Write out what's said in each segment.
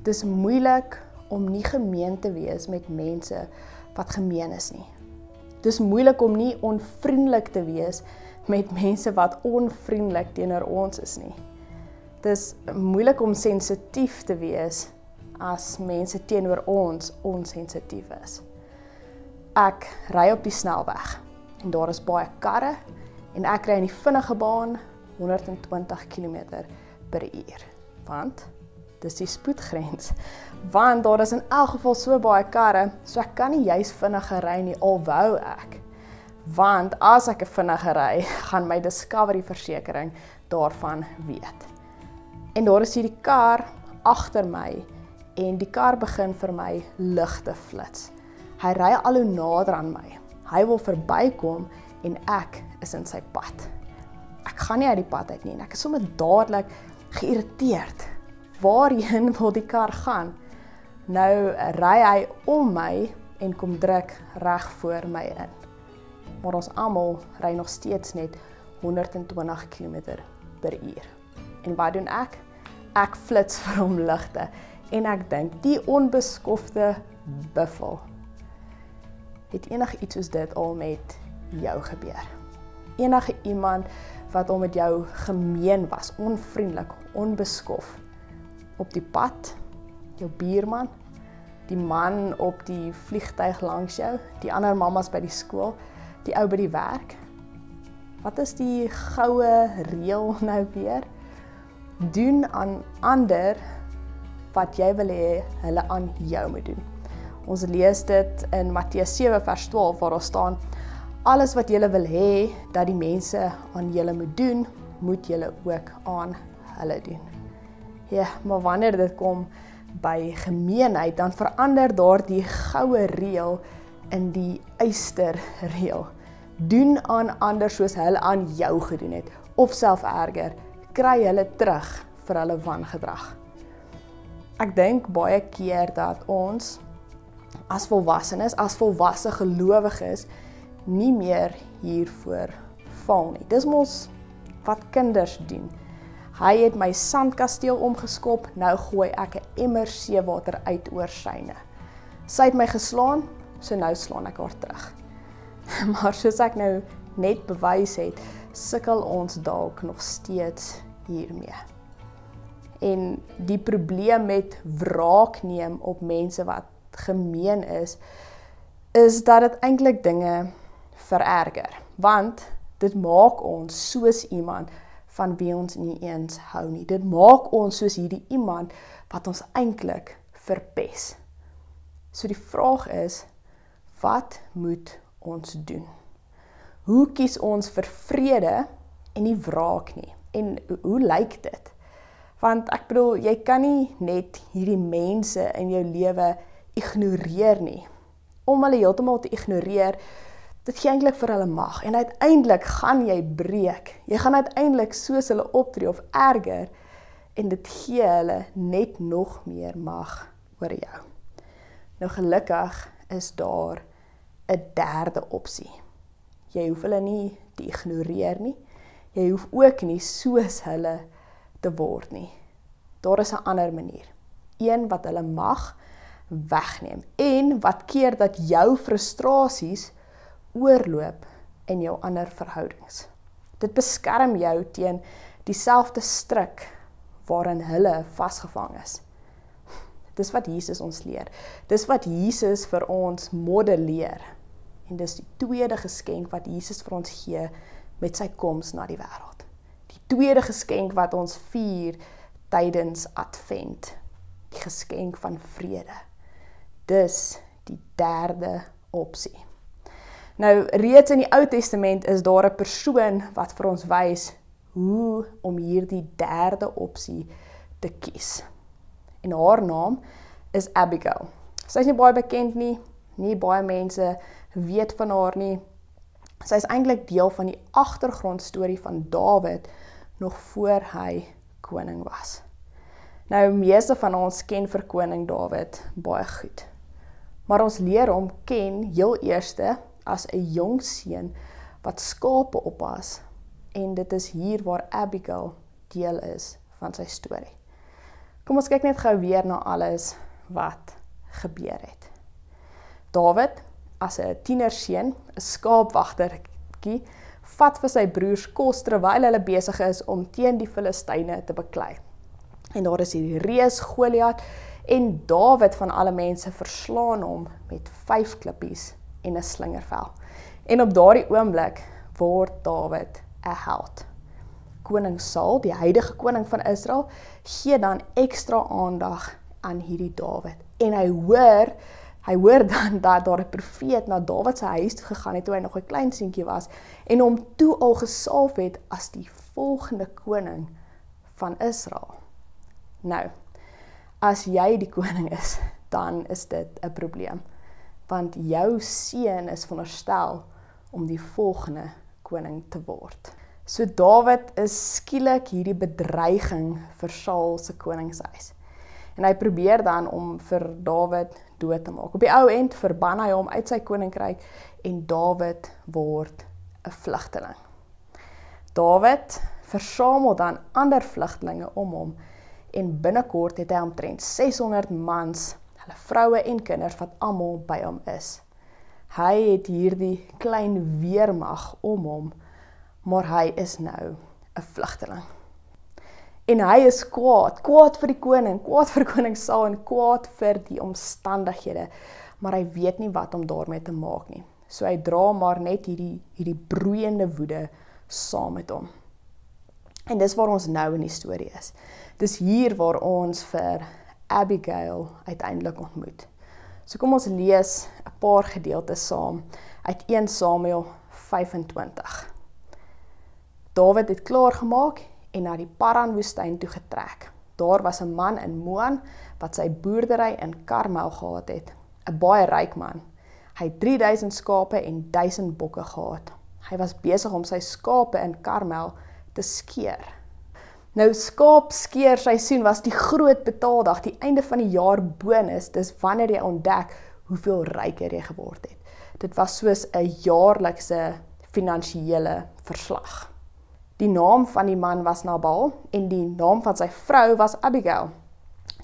Dis moeilik om nie gemeen te wees met mense wat gemeen is nie. Dis moeilik om nie onvriendelik te wees met mense wat onvriendelik teenoor ons is nie. Dis moeilik om sensitief te wees as mense teenoor ons onsensitief is. Ek ry op die snelweg en daar is baie karre en ek ry in die vinnige baan 120 km/h. Want dis die spoedgrens. Want daar is in elk geval so baie karre, so ek kan nie juis vinniger ry nie, al wou ek. Want as ek 'n vinniger ry, gaan my Discovery versekering daarvan weet. En daar is hierdie kar agter my en die kar begin vir my lig te flits. Hy ry al hoe nader aan my. Hy wil verbykom en ek is in sy pad. Ek gaan nie uit die pad uit nie en ek is sommer dadelik geïrriteerd. Waarheen wil die kar gaan? Nou ry hy om my en kom druk reg voor my in. Maar ons almal ry nog steeds net 120 km/h. En wat doen ek? Ek flits vir hom ligte en ek dink, die onbeskofte buffel. Het enige iets soos dit al met jou gebeur? Enige iemand wat al met jou gemeen was, onvriendelik, onbeskof, op die pad, jou buurman, die man op die vliegtuig langs jou, die ander mammas by die skool, die ou by die werk. Wat is die goue reël nou weer? Doen aan ander wat jy wil hê hulle aan jou moet doen. Ons lees dit in Matteus 7 vers 12 waar daar staan: alles wat julle wil hê dat die mense aan julle moet doen, moet julle ook aan hulle doen. Ja, maar wanneer dit kom by gemeenheid, dan verander daardie goue reël in die eysterreël. Doen aan ander soos hulle aan jou gedoen het, of self erger, kry hulle terug vir hulle wangedrag. Ek dink baie keer dat ons as volwassenes, as volwasse gelowiges, nie meer hiervoor val nie. Dis mos wat kinders doen. Hy het my sandkasteel omgeskop, nou gooi ek 'n emmer seewater uit oor syne. Sy het my geslaan, so nou slaan ek haar terug. Maar soos ek nou net bewys het, sukkel ons dalk nog steeds hiermee. En die probleem met wraak neem op mense wat gemeen is dat dit eintlik dinge vererger. Want dit maak ons soos iemand van wie ons nie eens hou nie. Dit maak ons soos hierdie iemand wat ons eintlik verpes. So die vraag is, wat moet ons doen? Hoe kies ons vir vrede en nie wraak nie? En hoe lyk dit? Want ek bedoel, jy kan nie net hierdie mense in jou lewe ignoreer nie. Om hulle heeltemal te ignoreer, dit gee eintlik vir hulle mag. En uiteindelik gaan jy breek. Jy gaan uiteindelik soos hulle optree of erger en dit gee hulle net nog meer mag oor jou. Nou gelukkig is daar 'n derde opsie. Jy hoef hulle nie te ignoreer nie. Jy hoef ook nie soos hulle te word nie. Daar is 'n ander manier. Een wat hulle mag wegneem en wat keer dat jou frustrasies oorloop in jou ander verhoudings. Dit beskerm jou teen dieselfde struik waarin hulle vasgevang is. Dis wat Jesus ons leer. Dis wat Jesus vir ons modelleer. En dis die tweede geskenk wat Jesus vir ons gee met sy koms na die wêreld. Die tweede geskenk wat ons vier tydens Advent. Die geskenk van vrede. Dis die derde opsie. Nou, reeds in die Ou Testament is daar 'n persoon wat vir ons wys hoe om hierdie derde opsie te kies. En haar naam is Abigail. Sy is nie baie bekend nie, nie baie mense weet van haar nie. Sy is eintlik deel van die agtergrondstorie van Dawid nog voor hy koning was. Nou, meeste van ons ken vir koning Dawid baie goed. Maar ons leer hom ken heel eerste as 'n jong seun wat skape oppas, en dit is hier waar Abigail deel is van sy storie. Kom ons kyk net gou weer na alles wat gebeur het. Dawid, as 'n tienerseun, 'n skaapwagtertjie, vat vir sy broers kos terwyl hulle besig is om teen die Filistyne te beklei. En daar is hierdie reus Goliat en Dawid van alle mense verslaan hom met 5 klippies en 'n slingervel. En op daardie oomblik word Dawid 'n held. Koning Saul, die huidige koning van Israel, gee dan ekstra aandag aan hierdie Dawid. En hy hoor dan dat daar 'n profeet na Dawid se huis toe gegaan het toe hy nog 'n klein seentjie was en hom toe al gesalf het as die volgende koning van Israel. Nou, as jy die koning is, dan is dit 'n probleem, want jou seun is veronderstel om die volgende koning te word. So Dawid is skielik hierdie bedreiging vir Saul se koningshuis. En hy probeer dan om vir Dawid dood te maak. Op die ou end verban hy hom uit sy koninkryk en Dawid word 'n vlugteling. Dawid versamel dan ander vlugtelinge om hom en binnekort het hy omtrent 600 mans, hulle vroue en kinders wat almal by hom is. Hy het hierdie klein weermag om hom, maar hy is nou 'n vlugteling. En hy is kwaad vir die koning, kwaad vir koning Saul en kwaad vir die omstandighede, maar hy weet nie wat om daarmee te maak nie. So hy dra maar net hierdie broeiende woede saam met hom. En dis waar ons nou in die storie is. Dis hier waar ons vir Abigail uiteindelik ontmoet. So kom ons lees 'n paar gedeeltes saam uit 1 Samuel 25. Dawid het klaargemaak en na die Paran-woestyn toe getrek. Daar was 'n man in Moan wat sy boerdery in Karmel gehad het, 'n baie ryk man. Hy het 3000 skape en 1000 bokke gehad. Hy was besig om sy skape in Karmel te skeer. Nou skaapskeer seisoen was die groot betaaldag, die einde van die jaar bonus, dis wanneer jy ontdek hoeveel ryker jy geword het. Dit was soos 'n jaarlikse finansiële verslag. Die naam van die man was Nabal en die naam van sy vrou was Abigail.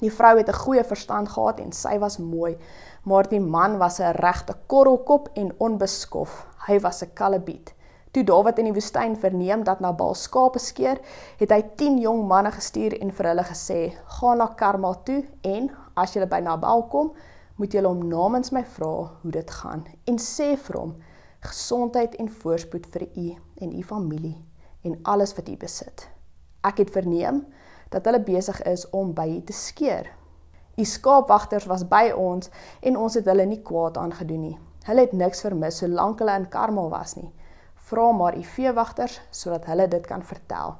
Die vrou het 'n goeie verstand gehad en sy was mooi, maar die man was 'n regte korrelkop en onbeskof. Hy was 'n Kalebiet. Toe Dawid in die woestyn verneem dat Nabal skape skeer, het hy 10 jong manne gestuur en vir hulle gesê: "Gaan na Karmel toe en as julle by Nabal kom, moet julle hom namens my vra hoe dit gaan en sê vir hom: gesondheid en voorspoed vir u en u familie en alles wat u besit. Ek het verneem dat hulle besig is om by u te skeer. U skaapwagters was by ons en ons het hulle nie kwaad aangedoen nie. Hulle het niks vermis solank hulle in Karmel was nie. Vra maar u veewagters sodat hulle dit kan vertel.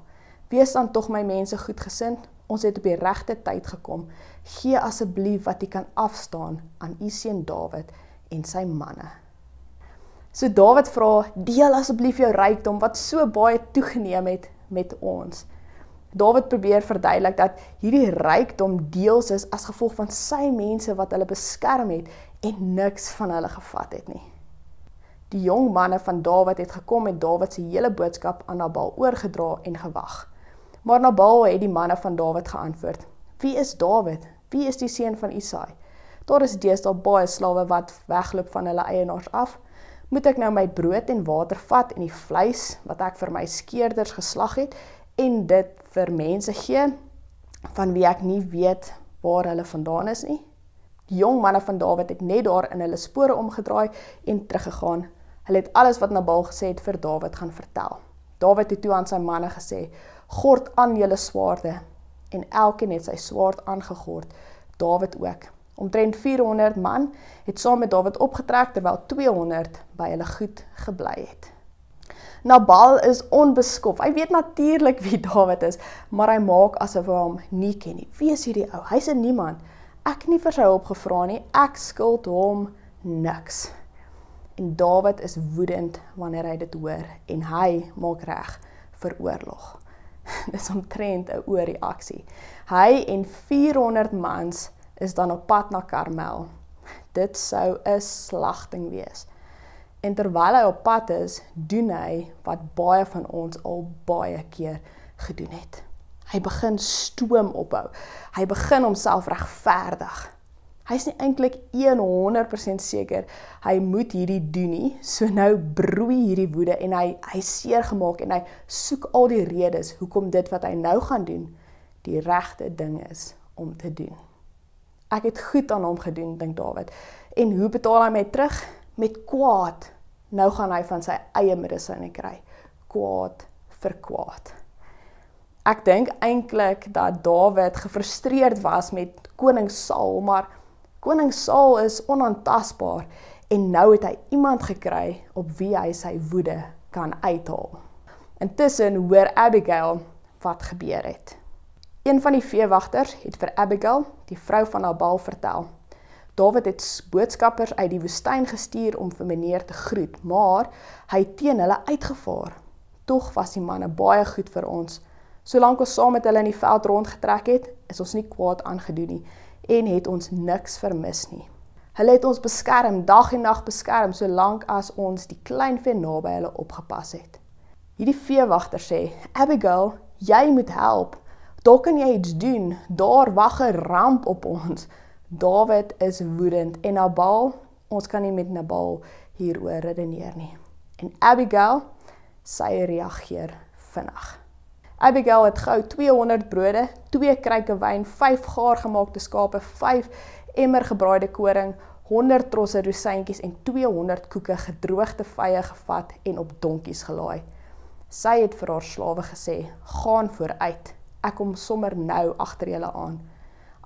Wees dan tog my mense goedgesind. Ons het op die regte tyd gekom. Gee asseblief wat u kan afstaan aan u seun Dawid en sy manne." So Dawid vra: "Deel asseblief jou rykdom wat so baie toegeneem het met ons." Dawid probeer verduidelik dat hierdie rykdom deels is as gevolg van sy mense wat hulle beskerm het en niks van hulle gevat het nie. Die jong manne van Dawid het gekom en Dawid se hele boodskap aan Nabal oorgedra en gewag. Maar Nabal het die manne van Dawid geantwoord: "Wie is Dawid? Wie is die seun van Isaai? Daar is deesdae baie slawe wat wegloop van hulle eienaars af. Moet ek nou my brood en water vat en die vleis wat ek vir my skeerders geslag het en dit vir mense gee van wie ek nie weet waar hulle vandaan is nie?" Die jong manne van Dawid het net daar in hulle spore omgedraai en teruggegaan. Hulle het alles wat Nabal gesê het vir Dawid gaan vertel. Dawid het toe aan sy manne gesê: "Gord aan julle swaarde." En elkeen het sy swaard aangegord, Dawid ook. Omtrent 400 man het saam met Dawid opgetrek terwyl 200 by hulle goed gebly het. Nabal is onbeskof. Hy weet natuurlik wie Dawid is, maar hy maak asof hy hom nie ken nie. Wie is hierdie ou? Hy's 'n niemand. Ek nie vir sy hulp gevra nie. Ek skuld hom niks. En Dawid is woedend wanneer hy dit hoor en hy maak reg vir oorlog. Dis omtrent 'n oorreaksie. Hy en 400 mans is dan op pad na Karmel. Dit sou 'n slagting wees. En terwyl hy op pad is, doen hy wat baie van ons al baie keer gedoen het. Hy begin stoom ophou. Hy begin homself regverdig. Hy is nie eintlik 100% seker hy moet hierdie doen nie. So nou broei hierdie woede en hy seer gemaak en hy soek al die redes hoekom dit wat hy nou gaan doen die regte ding is om te doen. Ek het goed aan hom gedoen, dink Dawid. En hoe betaal hy my terug? Met kwaad. Nou gaan hy van sy eie medisyne kry. Kwaad vir kwaad. Ek dink eintlik dat Dawid gefrustreerd was met koning Saul, maar koning Saul is onaantastbaar en nou het hy iemand gekry op wie hy sy woede kan uithaal. Intussen hoor Abigail wat gebeur het. Een van die veewagters het vir Abigail, die vrou van Nabal, vertel. Dawid het boodskappers uit die woestyn gestuur om vir meneer te groet, maar hy het teen hulle uitgevaar. Tog was die manne baie goed vir ons. Solank ons saam met hulle in die veld rondgetrek het, is ons nie kwaad aangedoen nie en het ons niks vermis nie. Hulle het ons beskerm, dag en nag beskerm, solank as ons die kleinvee naby hulle opgepas het. Hierdie veewagter sê, Abigail, jy moet help. Daar kan jy iets doen, daar wag 'n ramp op ons. Dawid is woedend en Nabal, ons kan nie met Nabal hieroor redeneer nie. En Abigail, sy reageer vinnig. Abigail het gou 200 brode, 2 kruike wyn, 5 gaargemaakte skape, 5 emmer gebraaide koring, 100 trosse rosientjies en 200 koeke gedroogde vye gevat en op donkies gelaai. Sy het vir haar slawe gesê, gaan vooruit, ek kom sommer nou agter julle aan.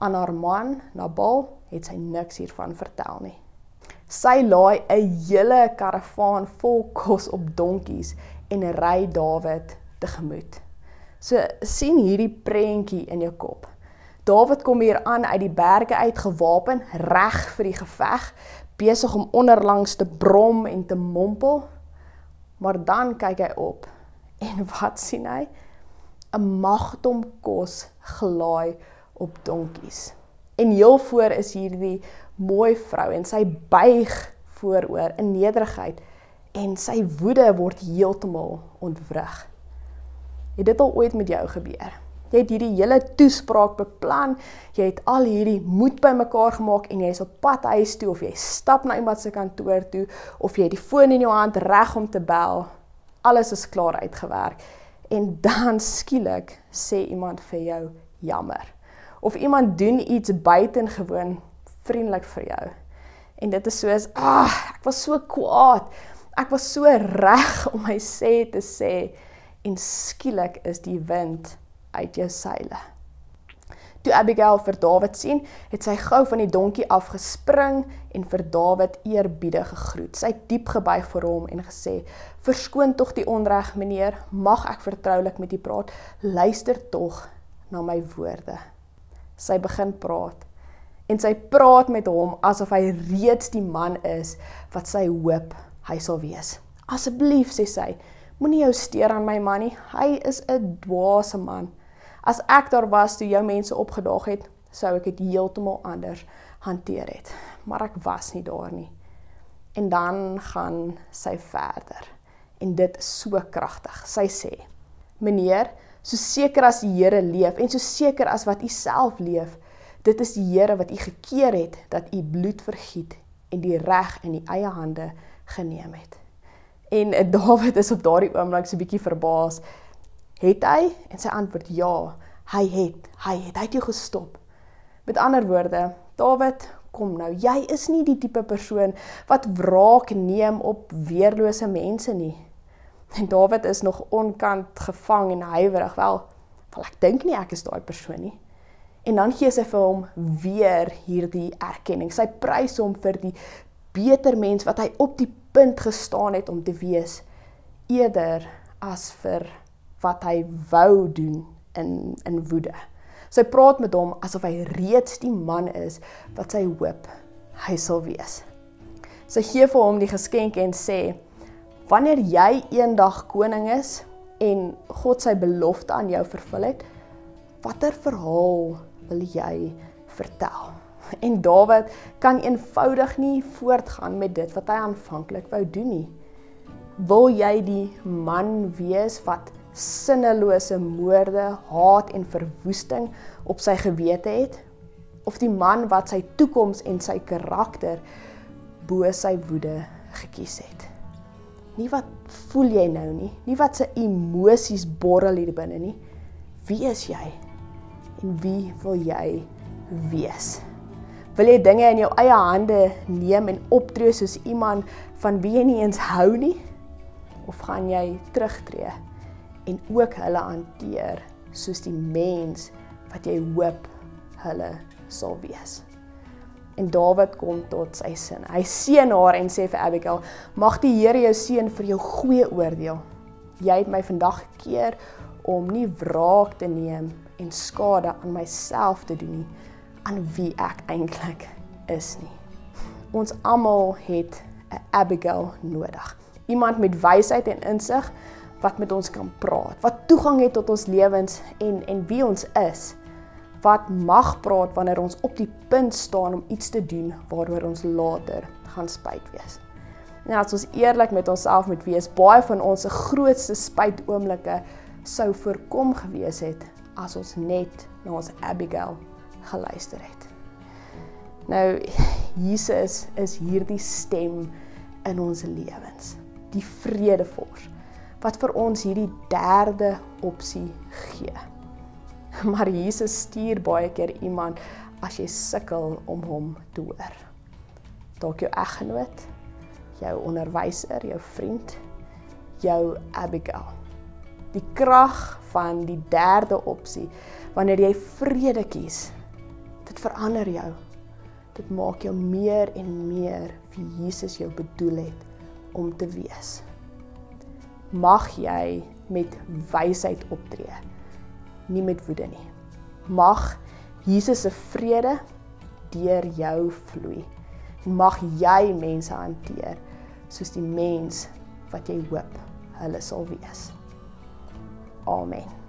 Aan haar man, Nabal, het sy niks hiervan vertel nie. Sy laai 'n hele karavaan vol kos op donkies en ry Dawid tegemoet. So sien hierdie prentjie in jou kop. Dawid kom hier aan uit die berge uit gewapen, reg vir die geveg, besig om onderlangs te brom en te mompel. Maar dan kyk hy op en wat sien hy? 'n magdom kos gelaai op donkies. En heel voor is hierdie mooi vrou en sy buig vooroor in nederigheid en sy woede word heeltemal ontwrig. Het dit al ooit met jou gebeur? Jy het hierdie hele toespraak beplan, jy het al hierdie moed bymekaar gemaak en jy is op pad huis toe of jy stap na iemand se kantoor toe of jy het die foon in jou hand reg om te bel. Alles is klaar uitgewerk en dan skielik sê iemand vir jou jammer. Of iemand doen iets buitengewoon vriendelik vir jou. En dit is soos, ek was so kwaad, ek was so reg om my sê te sê, en skielik is die wind uit jou seile. Toe Abigail vir Dawid sien, het sy gou van die donkie afgespring en vir Dawid eerbiedig gegroet. Sy het diep gebuig voor hom en gesê, verskoon tog die onreg, meneer, mag ek vertroulik met u praat, luister tog na my woorde. Sy begin praat, en sy praat met hom asof hy reeds die man is wat sy hoop hy sal wees. Asseblief, sê sy, moenie jou steur aan my man nie, hy is 'n dwaase man. As ek daar was toe jou mense opgedaag het, sou ek dit heeltemal anders hanteer het. Maar ek was nie daar nie. En dan gaan sy verder. En dit is so kragtig. Sy sê, meneer, so seker as die Here leef en so seker as wat u self leef, dit is die Here wat u gekeer het dat u bloed vergiet en die reg in u eie hande geneem het. En Dawid is op daardie oomblik so 'n bietjie verbaas. Het hy? En sy antwoord ja, hy het jou gestop. Met ander woorde, Dawid, kom nou, jy is nie die tipe persoon wat wraak neem op weerlose mense nie. En Dawid is nog onkant gevang en huiwerig, wel ek dink nie ek is daai persoon nie. En dan gee sy vir hom weer hierdie erkenning. Sy prys hom vir die beter mens wat hy op die punt gestaan het om te wees, eerder as vir wat hy wou doen in woede. Sy praat met hom asof hy reeds die man is wat sy hoop hy sal wees. Sy gee vir hom die geskenk en sê, wanneer jy eendag koning is en God sy belofte aan jou vervul het, watter verhaal wil jy vertel? En Dawid kan eenvoudig nie voortgaan met dit wat hy aanvanklik wou doen nie. Wil jy die man wees wat sinnelose moorde, haat en verwoesting op sy gewete het, of die man wat sy toekoms en sy karakter bo sy woede gekies het. Nie wat voel jy nou nie, nie wat sy emosies borrel hier binne nie. Wie is jy? En wie wil jy wees? Wil jy dinge in jou eie hande neem en optree soos iemand van wie jy nie eens hou nie? Of gaan jy terugtreë en ook hulle hanteer soos die mens wat jy hoop hulle sal wees? En Dawid kom tot sy sin. Hy seën haar en sê vir Abigail, mag die Here jou seën vir jou goeie oordeel. Jy het my vandag gekeer om nie wraak te neem en skade aan myself te doen nie, aan wie ek eintlik is nie. Ons almal het 'n Abigail nodig. Iemand met wysheid en insig wat met ons kan praat, wat toegang het tot ons lewens en wie ons is, wat mag praat wanneer ons op die punt staan om iets te doen waaroor ons later gaan spyt wees. En as ons eerlik met onsself moet wees, baie van ons se grootste spytoomblikke sou voorkom gewees het as ons net na ons Abigail geluister het. Nou, Jesus is hierdie stem in ons lewens, die vredevors, wat vir ons hierdie derde opsie gee. Maar Jesus stuur baie keer iemand as jy sukkel om hom te hoor. Dalk jou eggenoot, jou onderwyser, jou vriend, jou Abigail. Die krag van die derde opsie, wanneer jy vrede kies, dit verander jou. Dit maak jou meer en meer wie Jesus jou bedoel het om te wees. Mag jy met wysheid optree, nie met woede nie. Mag Jesus se vrede deur jou vloei. Mag jy mense hanteer soos die mens wat jy hoop hulle sal wees. Amen.